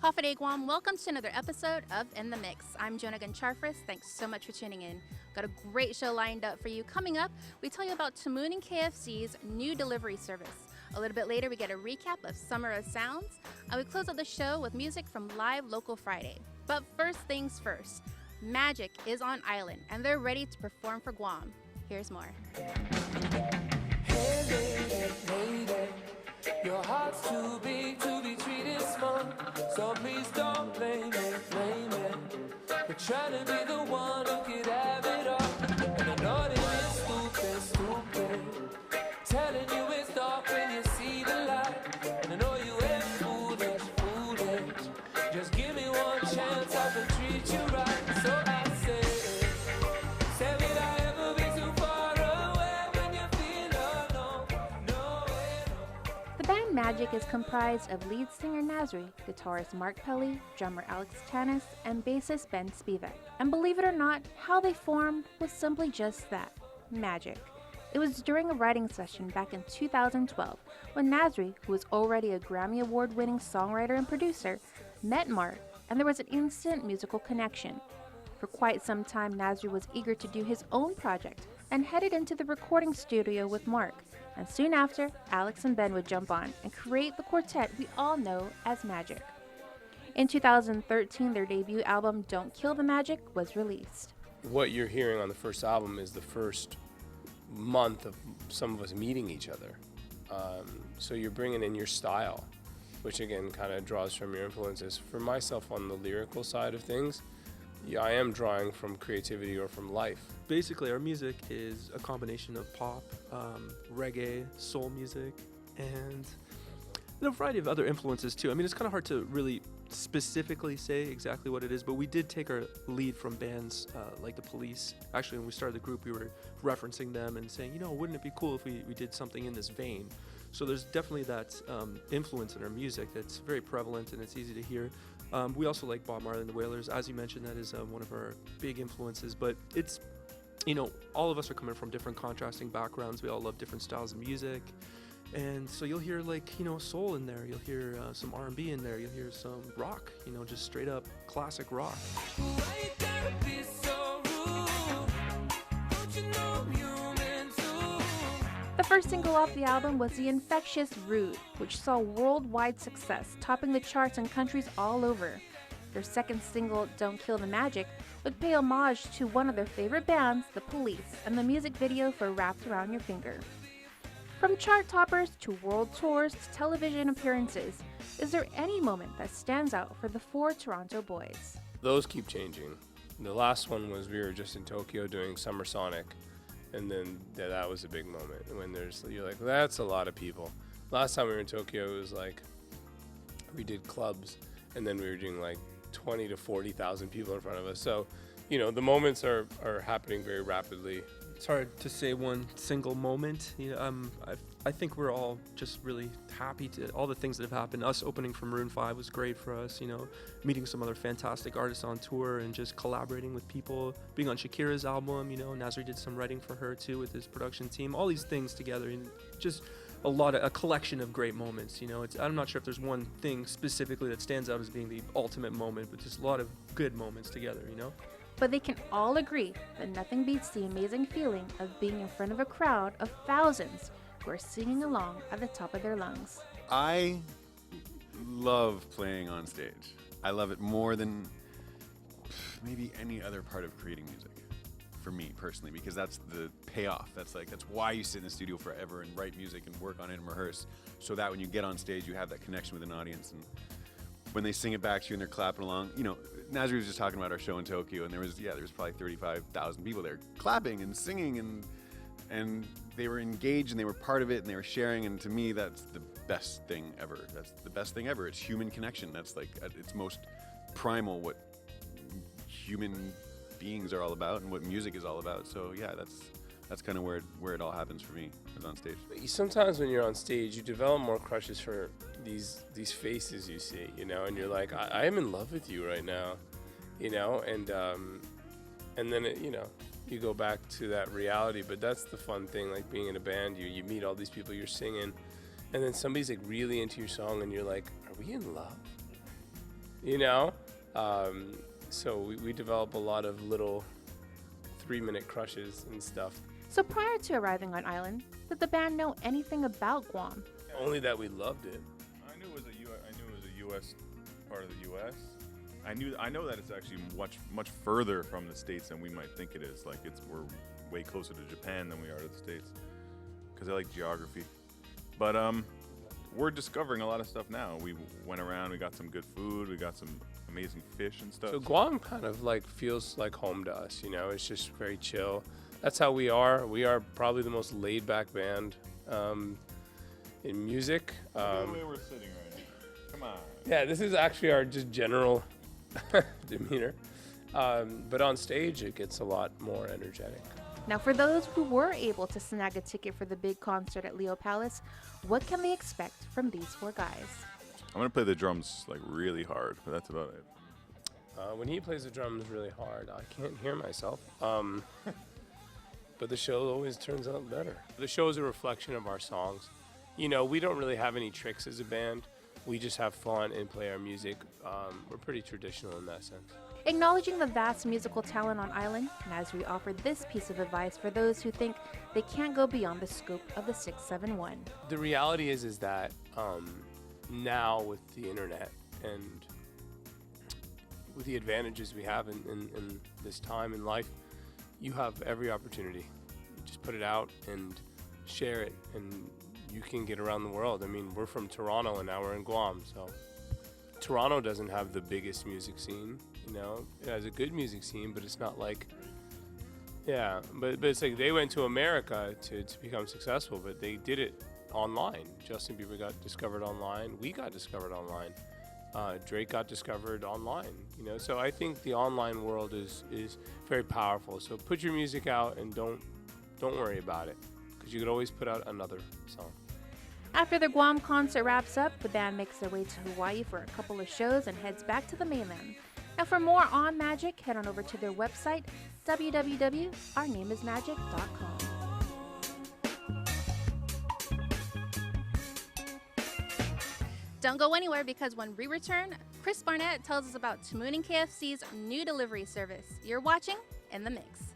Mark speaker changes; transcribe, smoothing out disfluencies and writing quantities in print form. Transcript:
Speaker 1: Kafade Guam, welcome to another episode of In the Mix. I'm Jonah Gancharfris. Thanks so much for tuning in. Got a great show lined up for you. Coming up, we tell you about Tamoon and KFC's new delivery service. A little bit later, we get a recap of Summer of Sounds, and we close out the show with music from Live Local Friday. But first things first, Magic is on island, and they're ready to perform for Guam. Here's more.
Speaker 2: Hey lady, your heart's too big to be treated small, so please don't blame it, blame it. We're trying to be the one who could have it all, and I know that it's stupid, telling you it's dark when you see the light, and I know you ain't foolish, just give me one chance, I can treat you right, so I say will I ever be too far away when you feel alone, no way, no.
Speaker 1: The band Magic is comprised of lead singer Nasri, guitarist Mark Pelli, drummer Alex Tanas, and bassist Ben Spivak. And believe it or not, how they formed was simply just that, magic. It was during a writing session back in 2012 when Nasri, who was already a Grammy Award-winning songwriter and producer, met Mark, and there was an instant musical connection. For quite some time, Nasri was eager to do his own project and headed into the recording studio with Mark. And soon after, Alex and Ben would jump on and create the quartet we all know as Magic. In 2013, their debut album, Don't Kill the Magic, was released.
Speaker 3: What you're hearing on the first album is the first month of some of us meeting each other. So you're bringing in your style, which again kind of draws from your influences. For myself on the lyrical side of things, yeah, I am drawing from creativity or from life.
Speaker 4: Basically, our music is a combination of pop, reggae, soul music, and a variety of other influences too. I mean, it's kind of hard to really specifically say exactly what it is, but we did take our lead from bands like The Police. Actually, when we started the group, we were referencing them and saying, wouldn't it be cool if we did something in this vein? So there's definitely that influence in our music that's very prevalent and it's easy to hear. We also like Bob Marley and the Wailers. As you mentioned, that is one of our big influences, but it's, all of us are coming from different contrasting backgrounds. We all love different styles of music. And so you'll hear soul in there, you'll hear some R&B in there, you'll hear some rock, just straight up classic rock.
Speaker 2: Why you gotta be so rude? Don't you know I'm human too?
Speaker 1: The first single off the album was The Infectious Rude, which saw worldwide success, topping the charts in countries all over. Their second single, Don't Kill the Magic, would pay homage to one of their favorite bands, The Police, and the music video for Wrapped Around Your Finger. From chart toppers to world tours to television appearances, is there any moment that stands out for the four Toronto boys?
Speaker 3: Those keep changing. The last one was we were just in Tokyo doing Summer Sonic, and then that was a big moment when you're like, that's a lot of people. Last time we were in Tokyo, it was like we did clubs, and then we were doing like 20 to 40,000 people in front of us. So, the moments are happening very rapidly.
Speaker 4: It's hard to say one single moment. I think we're all just really happy to all the things that have happened. Us opening for Maroon 5 was great for us. Meeting some other fantastic artists on tour and just collaborating with people. Being on Shakira's album, Nasri did some writing for her too with his production team. All these things together, and just a collection of great moments. I'm not sure if there's one thing specifically that stands out as being the ultimate moment, but just a lot of good moments together.
Speaker 1: But they can all agree that nothing beats the amazing feeling of being in front of a crowd of thousands who are singing along at the top of their lungs.
Speaker 5: I love playing on stage. I love it more than maybe any other part of creating music, for me personally, because that's the payoff. That's why you sit in the studio forever and write music and work on it and rehearse, so that when you get on stage, you have that connection with an audience. And when they sing it back to you and they're clapping along, Nasri was just talking about our show in Tokyo, and there was probably 35,000 people there clapping and singing, and they were engaged and they were part of it and they were sharing. And to me, that's the best thing ever. That's the best thing ever. It's human connection. That's like at its most primal, what human beings are all about and what music is all about. So yeah, that's kind of where it all happens for me, is on stage.
Speaker 3: Sometimes when you're on stage, you develop more crushes for these faces you see, and you're like, I am in love with you right now, and then you go back to that reality. But that's the fun thing, like being in a band, you meet all these people you're singing, and then somebody's like really into your song, and you're like, are we in love? you know? So we develop a lot of little 3-minute crushes and stuff.
Speaker 1: So prior to arriving on island, did the band know anything about Guam?
Speaker 3: Only that we loved it.
Speaker 6: I knew it was a U.S. part of the U.S. I know that it's actually much further from the States than we might think it is. Like we're way closer to Japan than we are to the States because I like geography. But we're discovering a lot of stuff now. We went around, we got some good food, we got some amazing fish and stuff.
Speaker 3: So Guam kind of like feels like home to us, you know. It's just very chill. That's how we are. We are probably the most laid-back band in music.
Speaker 6: Look at the way we're sitting right now. Come on.
Speaker 3: Yeah, this is actually our just general demeanor. But on stage, it gets a lot more energetic.
Speaker 1: Now, for those who were able to snag a ticket for the big concert at Leo Palace, what can they expect from these four guys?
Speaker 6: I'm gonna play the drums like really hard, but that's about it.
Speaker 3: When he plays the drums really hard, I can't hear myself. But the show always turns out better. The show is a reflection of our songs. You know, we don't really have any tricks as a band. We just have fun and play our music. We're pretty traditional in that sense.
Speaker 1: Acknowledging the vast musical talent on island, Nasri offered this piece of advice for those who think they can't go beyond the scope of the 671.
Speaker 3: The reality is that now with the internet and with the advantages we have in this time in life, you have every opportunity. You just put it out and share it, and you can get around the world. I mean, we're from Toronto and now we're in Guam, so Toronto doesn't have the biggest music scene, you know. It has a good music scene, but it's not like, yeah, but it's like they went to America to become successful, but they did it online. Justin Bieber got discovered online. We got discovered online. Drake got discovered online, you know. So I think the online world is very powerful. So put your music out and don't worry about it, because you could always put out another song.
Speaker 1: After the Guam concert wraps up, the band makes their way to Hawaii for a couple of shows and heads back to the mainland. Now, for more on Magic, head on over to their website, www.ournameismagic.com. Don't go anywhere, because when we return, Chris Barnett tells us about Tamooning KFC's new delivery service. You're watching In the Mix.